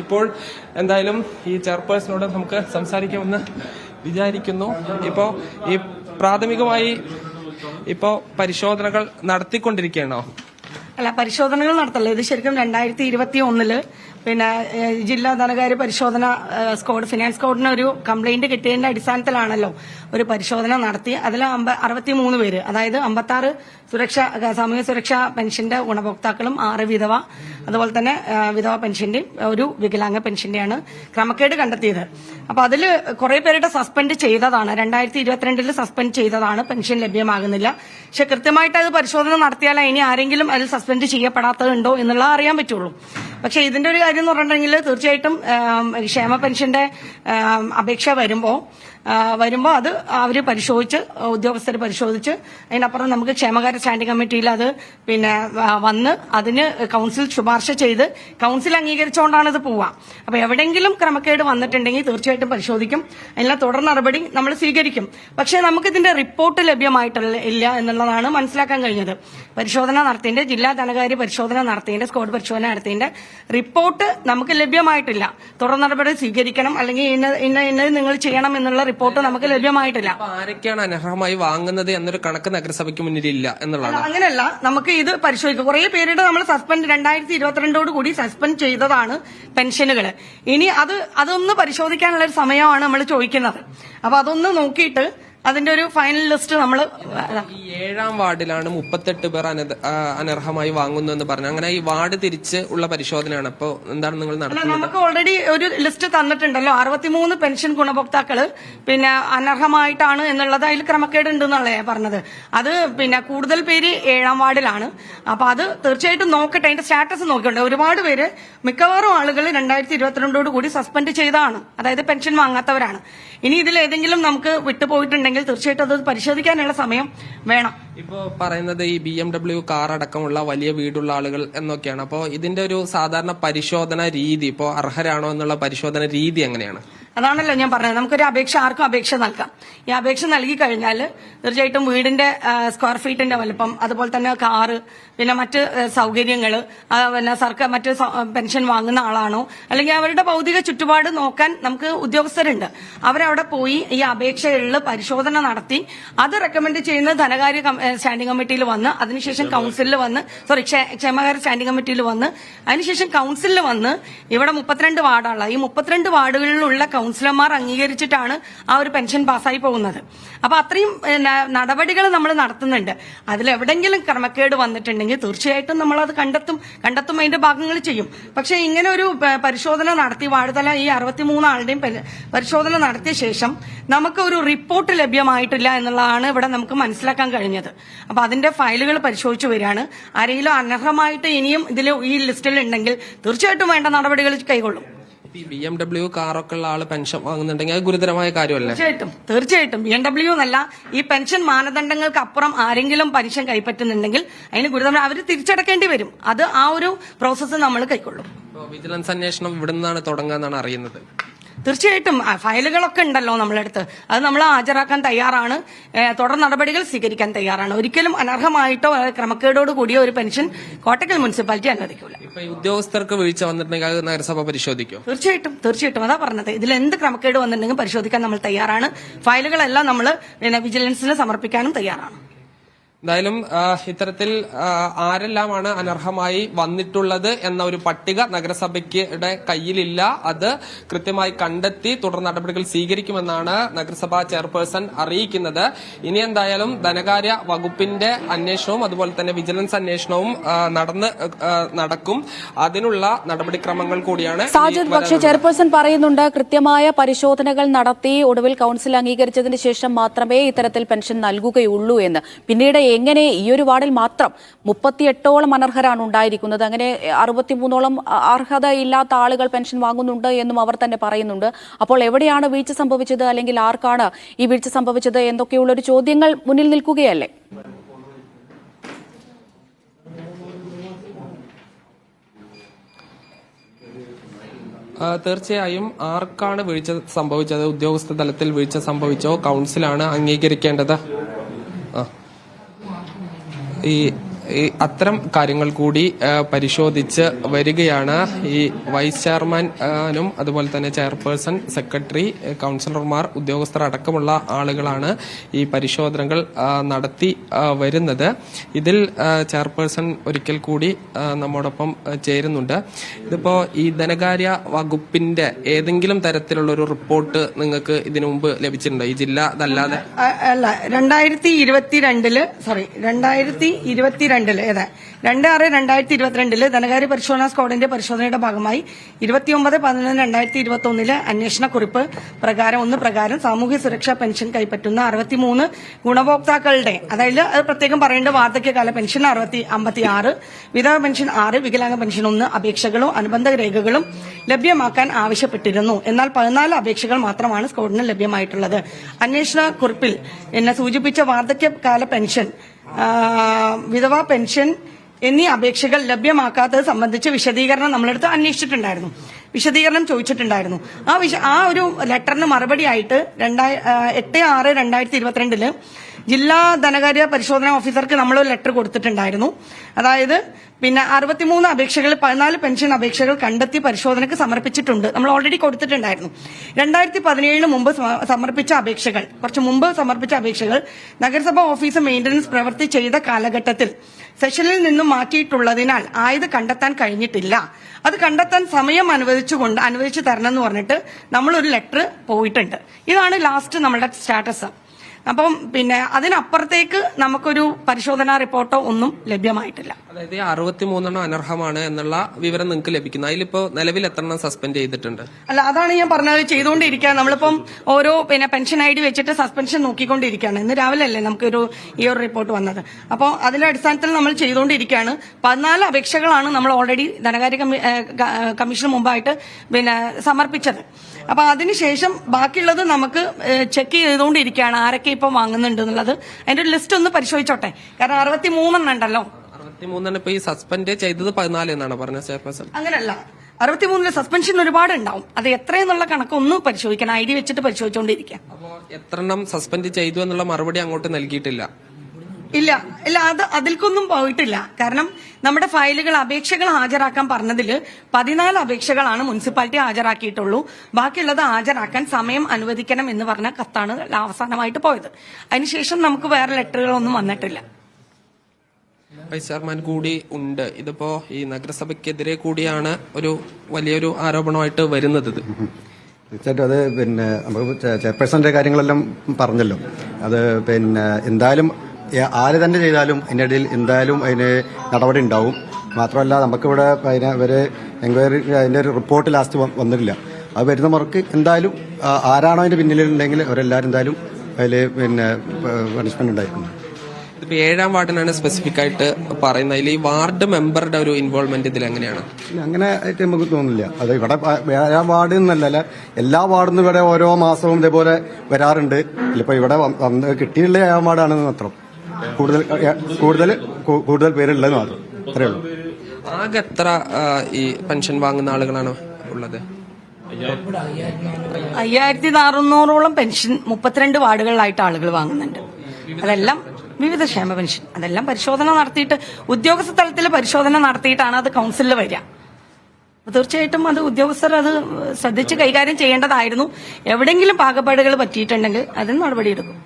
ഇപ്പോൾ എന്തായാലും ഈ ചെയർപേഴ്സണോട് നമുക്ക് സംസാരിക്കാമെന്ന് വിചാരിക്കുന്നു. ഇപ്പോൾ ഈ പ്രാഥമികമായി ഇപ്പോൾ പരിശോധനകൾ നടത്തിക്കൊണ്ടിരിക്കുകയാണോ? അല്ല, പരിശോധനകൾ നടത്തല്ല. ഇത് ശരിക്കും 2021 പിന്നെ ജില്ലാ ധനകാര്യ പരിശോധന സ്ക്വാഡ്, ഫിനാൻസ് സ്ക്വാഡിന് ഒരു കംപ്ലൈന്റ് കിട്ടിയതിന്റെ അടിസ്ഥാനത്തിലാണല്ലോ ഒരു പരിശോധന നടത്തി. അതിൽ 63 പേര്, അതായത് 56 സാമൂഹ്യ സുരക്ഷാ പെൻഷന്റെ ഗുണഭോക്താക്കളും 6 വിധവ, അതുപോലെ തന്നെ വിധവ പെൻഷന്റെയും ഒരു വികലാംഗ പെൻഷന്റെയാണ് ക്രമക്കേട് കണ്ടെത്തിയത്. അപ്പൊ അതിൽ കുറെ പേരുടെ സസ്പെൻഡ് ചെയ്തതാണ്. 2022 സസ്പെൻഡ് ചെയ്തതാണ്, പെൻഷൻ ലഭ്യമാകുന്നില്ല. പക്ഷെ കൃത്യമായിട്ട് അത് പരിശോധന നടത്തിയാൽ ഇനി ആരെങ്കിലും അതിൽ സസ്പെൻഡ് ചെയ്യപ്പെടാത്തതുണ്ടോ എന്നുള്ളത് അറിയാൻ പറ്റുള്ളൂ. പക്ഷെ ഇതിന്റെ ഒരു കാര്യം എന്ന് പറഞ്ഞിട്ടുണ്ടെങ്കിൽ തീർച്ചയായിട്ടും ക്ഷേമ പെൻഷന്റെ അപേക്ഷ വരുമ്പോ അത് അവര് പരിശോധിച്ച്, ഉദ്യോഗസ്ഥർ പരിശോധിച്ച്, അതിനപ്പുറം നമുക്ക് ക്ഷേമകാര്യ സ്റ്റാൻഡിംഗ് കമ്മിറ്റിയിൽ അത് പിന്നെ വന്ന് അതിന് കൌൺസിൽ ശുപാർശ ചെയ്ത് കൌൺസിൽ അംഗീകരിച്ചുകൊണ്ടാണ് ഇത് പോവുക. അപ്പൊ എവിടെയെങ്കിലും ക്രമക്കേട് വന്നിട്ടുണ്ടെങ്കിൽ തീർച്ചയായിട്ടും പരിശോധിക്കും, അതിനുള്ള തുടർ നടപടി നമ്മൾ സ്വീകരിക്കും. പക്ഷെ നമുക്കിതിന്റെ റിപ്പോർട്ട് ലഭ്യമായിട്ടില്ല എന്നുള്ളതാണ് മനസ്സിലാക്കാൻ കഴിഞ്ഞത്. പരിശോധന നടത്തിയതിന്റെ, ജില്ലാ ധനകാര്യ പരിശോധന നടത്തിയതിന്റെ, സ്ക്വാഡ് പരിശോധന നടത്തിയതിന്റെ റിപ്പോർട്ട് നമുക്ക് ലഭ്യമായിട്ടില്ല. തുടർ നടപടി സ്വീകരിക്കണം, അല്ലെങ്കിൽ ഇന്നത് നിങ്ങൾ ചെയ്യണം എന്നുള്ള റിപ്പോർട്ട് നമുക്ക് ലഭ്യമായിട്ടില്ല. ആരൊക്കെയാണ് അനർഹമായി വാങ്ങുന്നത് എന്നൊരു കണക്ക് നഗരസഭയ്ക്ക് മുന്നിലില്ല എന്നുള്ളതാണ്. അങ്ങനെയല്ല, നമുക്ക് ഇത് പരിശോധിക്കാം. കുറെ പേരുടെ നമ്മൾ സസ്പെൻഡ് 2022 കൂടി സസ്പെൻഡ് ചെയ്തതാണ് പെൻഷനുകൾ. ഇനി അതൊന്ന് പരിശോധിക്കാനുള്ള ഒരു സമയമാണ് നമ്മൾ ചോദിക്കുന്നത്. അപ്പൊ അതൊന്ന് നോക്കിയിട്ട് അതിന്റെ ഒരു ഫൈനൽ ലിസ്റ്റ് നമ്മൾ ഈ 7ാം വാർഡിലാണ് 38 പേർ അനർഹമായി വാങ്ങുന്നു എന്ന് പറഞ്ഞു. അങ്ങനെ ഈ വാർഡ് തിരിച്ച് ഉള്ള പരിശോധനയാണ്. അപ്പോൾ എന്താണ് നിങ്ങൾ നടത്തുന്നത്? നമുക്ക് ഓൾറെഡി ഒരു ലിസ്റ്റ് തന്നിട്ടുണ്ടല്ലോ. 63 പെൻഷൻ ഗുണഭോക്താക്കള് പിന്നെ അനർഹമായിട്ടാണ് എന്നുള്ളത് അതിൽ ക്രമക്കേട് ഉണ്ടെന്നാണ് പറഞ്ഞത്. അത് പിന്നെ കൂടുതൽ പേര് 7ാം വാർഡിലാണ്. അപ്പൊ അത് തീർച്ചയായിട്ടും നോക്കട്ടെ, അതിന്റെ സ്റ്റാറ്റസ് നോക്കട്ടെ. ഒരുപാട് പേര്, മിക്കവാറും ആളുകൾ 2022 കൂടി സസ്പെൻഡ് ചെയ്തതാണ്, അതായത് പെൻഷൻ വാങ്ങാത്തവരാണ്. ഇനി ഇതിൽ ഏതെങ്കിലും നമുക്ക് വിട്ടുപോയിട്ടുണ്ടെങ്കിൽ തീർച്ചയായിട്ടും അത് പരിശോധിക്കാനുള്ള സമയം വേണം. ഇപ്പോ പറയുന്നത് ഈ BMW കാർ അടക്കമുള്ള വലിയ വീടുള്ള ആളുകൾ എന്നൊക്കെയാണ്. അപ്പോൾ ഇതിന്റെ ഒരു സാധാരണ പരിശോധന രീതി, ഇപ്പോ അർഹരാണോ എന്നുള്ള പരിശോധന രീതി എങ്ങനെയാണ്? അതാണല്ലോ ഞാൻ പറഞ്ഞത്. നമുക്കൊരു അപേക്ഷ, ആർക്കും അപേക്ഷ നൽകാം. ഈ അപേക്ഷ നൽകി കഴിഞ്ഞാൽ തീർച്ചയായിട്ടും വീടിന്റെ സ്ക്വയർ ഫീറ്റിന്റെ വലുപ്പം, അതുപോലെ തന്നെ കാറ്, പിന്നെ മറ്റ് സൗകര്യങ്ങൾ, പിന്നെ സർക്കാർ മറ്റ് പെൻഷൻ വാങ്ങുന്ന ആളാണോ, അല്ലെങ്കിൽ അവരുടെ ഭൗതിക ചുറ്റുപാട് നോക്കാൻ നമുക്ക് ഉദ്യോഗസ്ഥരുണ്ട്. അവരവിടെ പോയി ഈ അപേക്ഷകളിൽ പരിശോധന നടത്തി അത് റെക്കമെൻഡ് ചെയ്യുന്ന ധനകാര്യ സ്റ്റാൻഡിംഗ് കമ്മിറ്റിയിൽ വന്ന്, അതിനുശേഷം കൌൺസിലിൽ വന്ന്, ക്ഷേമകാര്യ സ്റ്റാൻഡിംഗ് കമ്മിറ്റിയിൽ വന്ന്, അതിനുശേഷം കൌൺസിലിൽ വന്ന്, ഇവിടെ 32 വാർഡാണ്. ഈ 32 വാർഡുകളിലുള്ള കൌൺസിലർമാർ അംഗീകരിച്ചിട്ടാണ് ആ ഒരു പെൻഷൻ പാസ്സായി പോകുന്നത്. അപ്പൊ അത്രയും നടപടികൾ നമ്മൾ നടത്തുന്നുണ്ട്. അതിലെവിടെങ്കിലും ക്രമക്കേട് വന്നിട്ടുണ്ടെങ്കിൽ തീർച്ചയായിട്ടും നമ്മൾ അത് കണ്ടെത്തും അതിന്റെ ഭാഗങ്ങൾ ചെയ്യും. പക്ഷെ ഇങ്ങനെ ഒരു പരിശോധന നടത്തി, വാർഡുതല ഈ 63 ആളുടെയും പരിശോധന നടത്തിയ ശേഷം നമുക്ക് ഒരു റിപ്പോർട്ട് ലഭ്യമായിട്ടില്ല എന്നുള്ളതാണ് ഇവിടെ നമുക്ക് മനസ്സിലാക്കാൻ കഴിഞ്ഞത്. അപ്പൊ അതിന്റെ ഫയലുകൾ പരിശോധിച്ചു വരികയാണ്. ആരെങ്കിലും അനർഹമായിട്ട് ഇനിയും ഈ ലിസ്റ്റിൽ ഉണ്ടെങ്കിൽ തീർച്ചയായിട്ടും വേണ്ട നടപടികൾ കൈകൊള്ളും. BMW കാറൊക്കെ ഉള്ള ആള് പെൻഷൻ വാങ്ങുന്നുണ്ടെങ്കിൽ അത് ഗുരുതരമായ കാര്യമല്ലേ? തീർച്ചയായിട്ടും BMW എന്നല്ല, ഈ പെൻഷൻ മാനദണ്ഡങ്ങൾക്ക് അപ്പുറം ആരെങ്കിലും പെൻഷൻ കൈപ്പറ്റുന്നുണ്ടെങ്കിൽ അതിന് ഗുരുതരം അവർ തിരിച്ചടക്കേണ്ടി വരും. അത് ആ ഒരു പ്രോസസ്സ് നമ്മൾ കൈക്കൊള്ളും. വിജിലൻസ് അന്വേഷണം ഇവിടെ നിന്നാണ് തുടങ്ങുകയെന്നാണ് അറിയുന്നത്. തീർച്ചയായിട്ടും ഫയലുകളൊക്കെ ഉണ്ടല്ലോ നമ്മളെടുത്ത്, അത് നമ്മൾ ഹാജരാക്കാൻ തയ്യാറാണ്. തുടർ നടപടികൾ സ്വീകരിക്കാൻ തയ്യാറാണ്. ഒരിക്കലും അനർഹമായിട്ടോ ക്രമക്കേടോട് കൂടിയ ഒരു പെൻഷൻ കോട്ടക്കൽ മുനിസിപ്പാലിറ്റി അനുവദിക്കില്ല. ഉദ്യോഗസ്ഥർക്ക് വീഴ്ച വന്നിട്ടുണ്ടെങ്കിൽ അത് നഗരസഭ പരിശോധിക്കും. തീർച്ചയായിട്ടും അതാ പറഞ്ഞത്. ഇതിൽ എന്ത് ക്രമക്കേട് വന്നിട്ടുണ്ടെങ്കിൽ പരിശോധിക്കാൻ നമ്മൾ തയ്യാറാണ്. ഫയലുകളെല്ലാം നമ്മൾ വിജിലൻസിന് സമർപ്പിക്കാനും തയ്യാറാണ്. എന്തായാലും ഇത്തരത്തിൽ ആരെല്ലാമാണ് അനർഹമായി വന്നിട്ടുള്ളത് എന്ന ഒരു പട്ടിക നഗരസഭയ്ക്ക് കയ്യിലില്ല. അത് കൃത്യമായി കണ്ടെത്തി തുടർ നടപടികൾ സ്വീകരിക്കുമെന്നാണ് നഗരസഭാ ചെയർപേഴ്സൺ അറിയിക്കുന്നത്. ഇനി എന്തായാലും ധനകാര്യ വകുപ്പിന്റെ അന്വേഷണവും അതുപോലെ തന്നെ വിജിലൻസ് അന്വേഷണവും നടക്കും. അതിനുള്ള നടപടിക്രമങ്ങൾ കൂടിയാണ്. സാജിദ്, പക്ഷേ ചെയർപേഴ്സൺ പറയുന്നുണ്ട് കൃത്യമായ പരിശോധനകൾ നടത്തി ഒടുവിൽ കൌൺസിൽ അംഗീകരിച്ചതിന് ശേഷം മാത്രമേ ഇത്തരത്തിൽ പെൻഷൻ നൽകുകയുള്ളൂ എന്ന്. പിന്നീട് എങ്ങനെ ഈ ഒരു വാർഡിൽ മാത്രം 38ഓളം അനർഹരാണ് ഉണ്ടായിരിക്കുന്നത്, അങ്ങനെ 63ഓളം അർഹതയില്ലാത്ത ആളുകൾ പെൻഷൻ വാങ്ങുന്നുണ്ട് എന്നും അവർ തന്നെ പറയുന്നുണ്ട്. അപ്പോൾ എവിടെയാണ് വീഴ്ച സംഭവിച്ചത്, അല്ലെങ്കിൽ ആർക്കാണ് ഈ വീഴ്ച സംഭവിച്ചത് എന്നൊക്കെയുള്ളൊരു ചോദ്യങ്ങൾ മുന്നിൽ നിൽക്കുകയല്ലേ? തീർച്ചയായും ആർക്കാണ് വീഴ്ച സംഭവിച്ചത്, ഉദ്യോഗസ്ഥ തലത്തിൽ വീഴ്ച സംഭവിച്ചോ കൌൺസിലാണ് അംഗീകരിക്കേണ്ടത്. ഈ അത്തരം കാര്യങ്ങൾ കൂടി പരിശോധിച്ച് വരികയാണ്. ഈ വൈസ് ചെയർമാനും അതുപോലെ തന്നെ ചെയർപേഴ്സൺ, സെക്രട്ടറി, കൌൺസിലർമാർ, ഉദ്യോഗസ്ഥർ അടക്കമുള്ള ആളുകളാണ് ഈ പരിശോധനകൾ നടത്തി വരുന്നത്. ഇതിൽ ചെയർപേഴ്സൺ ഒരിക്കൽ കൂടി നമ്മോടൊപ്പം ചേരുന്നുണ്ട്. ഇതിപ്പോ ഈ ധനകാര്യ വകുപ്പിന്റെ ഏതെങ്കിലും തരത്തിലുള്ള ഒരു റിപ്പോർട്ട് നിങ്ങൾക്ക് ഇതിനു മുമ്പ് ലഭിച്ചിട്ടുണ്ടോ ഈ ജില്ല അതല്ലാതെ? അല്ല, 2022 ഏതാ 2/6/2022 ധനകാര്യ പരിശോധനാ സ്ക്വാഡിന്റെ പരിശോധനയുടെ ഭാഗമായി 29/11/2021 അന്വേഷണക്കുറിപ്പ് പ്രകാരം 1 പ്രകാരം സാമൂഹ്യ സുരക്ഷാ പെൻഷൻ കൈപ്പറ്റുന്ന 63 ഗുണഭോക്താക്കളുടെ, അതായത് അത് പ്രത്യേകം പറയേണ്ട, വാർദ്ധക്യകാല പെൻഷൻ 56, വിധവ പെൻഷൻ 6, വികലാംഗ പെൻഷൻ 1 അപേക്ഷകളും അനുബന്ധ രേഖകളും ലഭ്യമാക്കാൻ ആവശ്യപ്പെട്ടിരുന്നു. എന്നാൽ 14 അപേക്ഷകൾ മാത്രമാണ് സ്ക്വാഡിന് ലഭ്യമായിട്ടുള്ളത്. അന്വേഷണക്കുറിപ്പിൽ എന്നെ സൂചിപ്പിച്ച വാർദ്ധക്യകാല പെൻഷൻ, വിധവ പെൻഷൻ എന്നീ അപേക്ഷകൾ ലഭ്യമാക്കാത്തത് സംബന്ധിച്ച് വിശദീകരണം നമ്മളെടുത്ത് അന്വേഷിച്ചിട്ടുണ്ടായിരുന്നു, വിശദീകരണം ചോദിച്ചിട്ടുണ്ടായിരുന്നു. ആ ഒരു ലെറ്ററിന് മറുപടിയായിട്ട് 8/6/2022 ജില്ലാ ധനകാര്യ പരിശോധനാ ഓഫീസർക്ക് നമ്മളൊരു ലെറ്റർ കൊടുത്തിട്ടുണ്ടായിരുന്നു. അതായത് 63 അപേക്ഷകൾ, 14 പെൻഷൻ അപേക്ഷകൾ കണ്ടെത്തി പരിശോധനയ്ക്ക് സമർപ്പിച്ചിട്ടുണ്ട്. നമ്മൾ ഓൾറെഡി കൊടുത്തിട്ടുണ്ടായിരുന്നു. 2017 മുമ്പ് സമർപ്പിച്ച അപേക്ഷകൾ, കുറച്ച് മുമ്പ് സമർപ്പിച്ച അപേക്ഷകൾ നഗരസഭാ ഓഫീസ് മെയിന്റനൻസ് പ്രവൃത്തി ചെയ്ത കാലഘട്ടത്തിൽ സെഷനിൽ നിന്നും മാറ്റിയിട്ടുള്ളതിനാൽ ആയത് കണ്ടെത്താൻ കഴിഞ്ഞിട്ടില്ല. അത് കണ്ടെത്താൻ സമയം അനുവദിച്ചു തരണം എന്ന് പറഞ്ഞിട്ട് നമ്മളൊരു ലെറ്റർ പോയിട്ടുണ്ട്. ഇതാണ് ലാസ്റ്റ് നമ്മളുടെ സ്റ്റാറ്റസ്. അപ്പം അതിനപ്പുറത്തേക്ക് നമുക്കൊരു പരിശോധനാ റിപ്പോർട്ടോ ഒന്നും ലഭ്യമായിട്ടില്ല. അതായത് 63 അനർഹമാണ് എന്നുള്ള വിവരം നിങ്ങൾക്ക് ലഭിക്കുന്നു. അതിലിപ്പോ നിലവിൽ എത്ര സസ്പെൻഡ് ചെയ്തിട്ടുണ്ട്? അല്ല, അതാണ് ഞാൻ പറഞ്ഞത്, ചെയ്തുകൊണ്ടിരിക്കുക. നമ്മളിപ്പം ഓരോ പെൻഷൻ ID വെച്ചിട്ട് സസ്പെൻഷൻ നോക്കിക്കൊണ്ടിരിക്കുകയാണ്. ഇന്ന് രാവിലെ അല്ലേ നമുക്കൊരു ഈ ഒരു റിപ്പോർട്ട് വന്നത്. അപ്പോൾ അതിന്റെ അടിസ്ഥാനത്തിൽ നമ്മൾ ചെയ്തുകൊണ്ടിരിക്കുകയാണ്. 14 അപേക്ഷകളാണ് നമ്മൾ ഓൾറെഡി ധനകാര്യ കമ്മീഷന് മുമ്പായിട്ട് സമർപ്പിച്ചത്. അപ്പൊ അതിനുശേഷം ബാക്കിയുള്ളത് നമുക്ക് ചെക്ക് ചെയ്തുകൊണ്ടിരിക്കുകയാണ് ആരൊക്കെ ഇപ്പൊ വാങ്ങുന്നുണ്ട് എന്നുള്ളത്. അതിന്റെ ഒരു ലിസ്റ്റ് ഒന്ന് പരിശോധിച്ചോട്ടെ. കാരണം 63 ഉണ്ടല്ലോ. 63 ഇപ്പൊ ഈ സസ്പെൻഡ് ചെയ്തത് 14 എന്നാണ് പറഞ്ഞത് ചെയർപേഴ്സൺ. അങ്ങനെയല്ല, 63 സസ്പെൻഷൻ ഒരുപാട് ഉണ്ടാവും. അത് എത്രയെന്നുള്ള കണക്കൊന്ന് പരിശോധിക്കണം. ID വെച്ചിട്ട് പരിശോധിച്ചുകൊണ്ടിരിക്കുക. അപ്പോൾ എത്രണ്ണം സസ്പെൻഡ് ചെയ്തു എന്നുള്ള മറുപടി അങ്ങോട്ട് നൽകിയിട്ടില്ല? ഇല്ല, അതിൽക്കൊന്നും പോയിട്ടില്ല. കാരണം നമ്മുടെ ഫയലുകൾ, അപേക്ഷകൾ ഹാജരാക്കാൻ പറഞ്ഞതിൽ 14 അപേക്ഷകളാണ് മുനിസിപ്പാലിറ്റി ഹാജരാക്കിയിട്ടുള്ളൂ. ബാക്കിയുള്ളത് ഹാജരാക്കാൻ സമയം അനുവദിക്കണം എന്ന് പറഞ്ഞ കത്താണ് അവസാനമായിട്ട് പോയത്. അതിനുശേഷം നമുക്ക് വേറെ ലെറ്ററുകളൊന്നും വന്നിട്ടില്ല. വൈസ് ചെയർമാൻ കൂടി ഉണ്ട്. ഇതിപ്പോ ഈ നഗരസഭയ്ക്കെതിരെ കൂടിയാണ് ഒരു വലിയൊരു ആരോപണമായിട്ട് വരുന്നത്. തീർച്ചയായിട്ടും അത് നമുക്ക് ചെയർപേഴ്സന്റെ കാര്യങ്ങളെല്ലാം പറഞ്ഞല്ലോ. അത് എന്തായാലും ആര് തന്നെ ചെയ്താലും അതിൻ്റെ ഇടയിൽ എന്തായാലും അതിന് നടപടി ഉണ്ടാവും. മാത്രമല്ല നമുക്കിവിടെ ഇവര് എൻക്വയറി അതിന്റെ ഒരു റിപ്പോർട്ട് ലാസ്റ്റ് വന്നിട്ടില്ല. അത് വരുന്നവർക്ക് എന്തായാലും ആരാണോ അതിന്റെ പിന്നിലുണ്ടെങ്കിൽ അവരെല്ലാവരും എന്തായാലും അതിൽ പണിഷ്മെന്റ് ഉണ്ടായിരിക്കും. ഇതിപ്പോ 7ാം വാർഡിനാണ് സ്പെസിഫിക് ആയിട്ട് പറയുന്നത്. അതിൽ ഈ വാർഡ് മെമ്പറുടെ ഒരു ഇൻവോൾവ്മെന്റ് ഇതിൽ എങ്ങനെയാണ്? അങ്ങനെ ആയിട്ട് നമുക്ക് തോന്നുന്നില്ല. അത് ഇവിടെ 7ാം വാർഡ് എന്നല്ല, എല്ലാ വാർഡിൽ നിന്നും ഇവിടെ ഓരോ മാസവും ഇതേപോലെ വരാറുണ്ട്. ഇപ്പൊ ഇവിടെ കിട്ടിയുള്ള 7ാം വാർഡാണെന്ന് മാത്രം. കൂടുതൽ പേരുള്ളത് മാത്രം, അത്രേ ഉള്ളൂ. ആകെ എത്ര ഈ പെൻഷൻ വാങ്ങുന്ന ആളുകളാണ് ഉള്ളത്? 5400 പെൻഷൻ 32 വാർഡുകളിലായിട്ട് ആളുകൾ വാങ്ങുന്നുണ്ട്. അതെല്ലാം വിവിധ ക്ഷേമ പെൻഷൻ. അതെല്ലാം പരിശോധന നടത്തിയിട്ട്, ഉദ്യോഗസ്ഥ തലത്തിൽ പരിശോധന നടത്തിയിട്ടാണ് അത് കൌൺസിലിൽ വരിക. തീർച്ചയായിട്ടും അത് ഉദ്യോഗസ്ഥർ അത് ശ്രദ്ധിച്ച് കൈകാര്യം ചെയ്യേണ്ടതായിരുന്നു. എവിടെയെങ്കിലും പാകപ്പാടുകൾ പറ്റിയിട്ടുണ്ടെങ്കിൽ അതിന് നടപടിയെടുക്കും.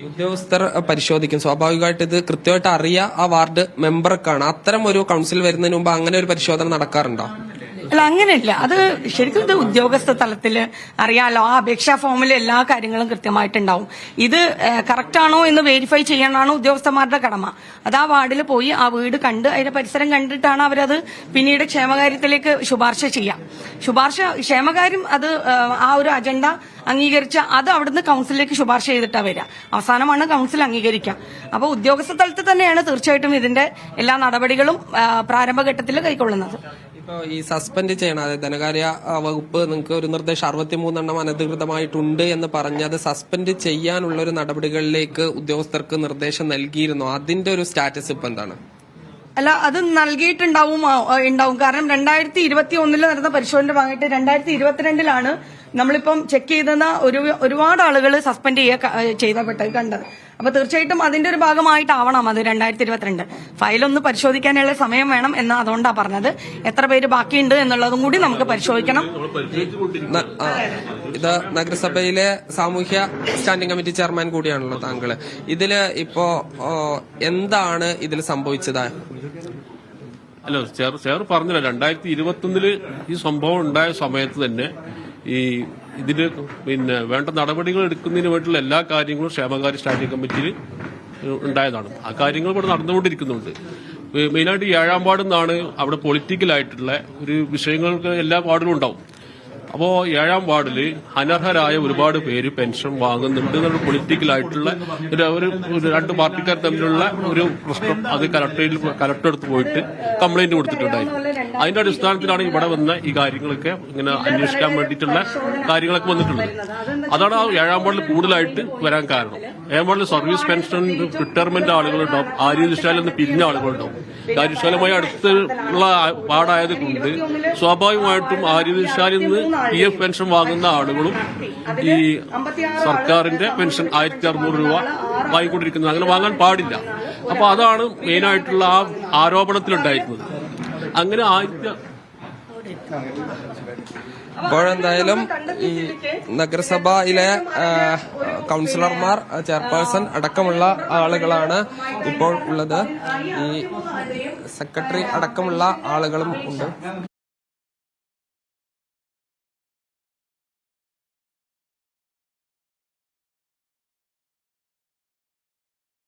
ഉദ്യോഗസ്ഥർ പരിശോധിക്കും. സ്വാഭാവികമായിട്ട് ഇത് കൃത്യമായിട്ട് അറിയാം ആ വാർഡ് മെമ്പർക്കാണ്. അത്തരം ഒരു കൌൺസിൽ വരുന്നതിന് മുമ്പ് അങ്ങനെ ഒരു പരിശോധന നടക്കാറുണ്ടോ? അല്ല, അങ്ങനെയില്ല. അത് ശരിക്കും ഇത് ഉദ്യോഗസ്ഥ തലത്തിൽ അറിയാലോ. ആ അപേക്ഷാ ഫോമിൽ എല്ലാ കാര്യങ്ങളും കൃത്യമായിട്ടുണ്ടാവും. ഇത് കറക്റ്റ് ആണോ എന്ന് വെരിഫൈ ചെയ്യാനാണ് ഉദ്യോഗസ്ഥന്മാരുടെ കടമ. അത് ആ വാർഡിൽ പോയി ആ വീട് കണ്ട് അതിന്റെ പരിസരം കണ്ടിട്ടാണ് അവരത് പിന്നീട് ക്ഷേമകാര്യത്തിലേക്ക് ശുപാർശ ചെയ്യാം. ക്ഷേമകാര്യം അത് ആ ഒരു അജണ്ട അംഗീകരിച്ച അത് അവിടുന്ന് കൌൺസിലിലേക്ക് ശുപാർശ ചെയ്തിട്ടാണ് വരിക. അവസാനമാണ് കൌൺസിൽ അംഗീകരിക്കുക. അപ്പോൾ ഉദ്യോഗസ്ഥ തലത്തിൽ തന്നെയാണ് തീർച്ചയായിട്ടും ഇതിന്റെ എല്ലാ നടപടികളും പ്രാരംഭഘട്ടത്തിൽ കൈക്കൊള്ളുന്നത്. ഇപ്പോൾ ഈ സസ്പെൻഡ് ചെയ്യണം, അതായത് ധനകാര്യ വകുപ്പ് നിങ്ങൾക്ക് ഒരു നിർദ്ദേശം 63 അനധികൃതമായിട്ടുണ്ട് എന്ന് പറഞ്ഞ് അത് സസ്പെൻഡ് ചെയ്യാനുള്ള ഒരു നടപടികളിലേക്ക് ഉദ്യോഗസ്ഥർക്ക് നിർദ്ദേശം നൽകിയിരുന്നു. അതിന്റെ ഒരു സ്റ്റാറ്റസ് ഇപ്പൊ എന്താണ്? അല്ല, അത് നൽകിയിട്ടുണ്ടാവും. കാരണം 2021 നടന്ന പരിശോധനയുടെ ഭാഗമായിട്ട് 2022 നമ്മളിപ്പം ചെക്ക് ചെയ്തെന്ന ഒരുപാട് ആളുകൾ സസ്പെൻഡ് ചെയ്യപ്പെട്ടത് കണ്ടത്. അപ്പൊ തീർച്ചയായിട്ടും അതിന്റെ ഒരു ഭാഗമായിട്ടാവണം അത് 2022 ഫയലൊന്ന് പരിശോധിക്കാനുള്ള സമയം വേണം എന്ന് അതുകൊണ്ടാ പറഞ്ഞത്. എത്ര പേര് ബാക്കിയുണ്ട് എന്നുള്ളതും കൂടി നമുക്ക് പരിശോധിക്കണം. ഇത് നഗരസഭയിലെ സാമൂഹ്യ സ്റ്റാൻഡിംഗ് കമ്മിറ്റി ചെയർമാൻ കൂടിയാണല്ലോ താങ്കള്. ഇതില് ഇപ്പോ എന്താണ് ഇതിൽ സംഭവിച്ചത്? അല്ല, ചെയർ പറഞ്ഞില്ല, 2021 ഈ സംഭവം ഉണ്ടായ സമയത്ത് തന്നെ ഇതിന് വേണ്ട നടപടികൾ എടുക്കുന്നതിന് വേണ്ടിയുള്ള എല്ലാ കാര്യങ്ങളും ക്ഷേമകാര്യ സ്റ്റാൻഡിംഗ് കമ്മിറ്റിയിൽ ഉണ്ടായതാണ്. ആ കാര്യങ്ങൾ ഇവിടെ നടന്നുകൊണ്ടിരിക്കുന്നുണ്ട്. മെയിനായിട്ട് 7-ാം വാർഡിൽ നിന്നാണ് അവിടെ പൊളിറ്റിക്കലായിട്ടുള്ള ഒരു വിഷയങ്ങൾക്ക് എല്ലാ വാർഡിലും ഉണ്ടാവും. അപ്പോൾ 7-ാം വാർഡിൽ അനർഹരായ ഒരുപാട് പേര് പെൻഷൻ വാങ്ങുന്നുണ്ട് എന്നുള്ള പൊളിറ്റിക്കലായിട്ടുള്ള ഒരു 2 പാർട്ടിക്കാർ തമ്മിലുള്ള ഒരു പ്രശ്നം അത് കലക്ടറെടുത്ത് പോയിട്ട് കംപ്ലൈന്റ് കൊടുത്തിട്ടുണ്ടായിരുന്നു. അതിന്റെ അടിസ്ഥാനത്തിലാണ് ഇവിടെ വന്ന ഈ കാര്യങ്ങളൊക്കെ ഇങ്ങനെ അന്വേഷിക്കാൻ വേണ്ടിയിട്ടുള്ള കാര്യങ്ങളൊക്കെ വന്നിട്ടുള്ളത്. അതാണ് ആ 7-ാം വാർഡിൽ കൂടുതലായിട്ട് വരാൻ കാരണം. 7-ാം വാർഡിൽ സർവീസ് പെൻഷൻ റിട്ടയർമെന്റ് ആളുകളുണ്ടാവും, ആര്യശാലയിൽ നിന്ന് പിരിഞ്ഞ ആളുകളുണ്ടാവും. കാര്യശാലമായി അടുത്തുള്ള വാർഡായത് കൊണ്ട് സ്വാഭാവികമായിട്ടും ആര്യശാലയിൽ നിന്ന് PF പെൻഷൻ വാങ്ങുന്ന ആളുകളും ഈ സർക്കാരിന്റെ പെൻഷൻ 1600 രൂപ വാങ്ങിക്കൊണ്ടിരിക്കുന്നത് അങ്ങനെ വാങ്ങാൻ പാടില്ല. അപ്പൊ അതാണ് മെയിനായിട്ടുള്ള ആ ആരോപണത്തിലുണ്ടായിരുന്നത്. അങ്ങനെ ഇപ്പോഴെന്തായാലും ഈ നഗരസഭയിലെ കൗൺസിലർമാർ, ചെയർപേഴ്സൺ അടക്കമുള്ള ആളുകളാണ് ഇപ്പോൾ ഉള്ളത്. ഈ സെക്രട്ടറി അടക്കമുള്ള ആളുകളും ഉണ്ട്.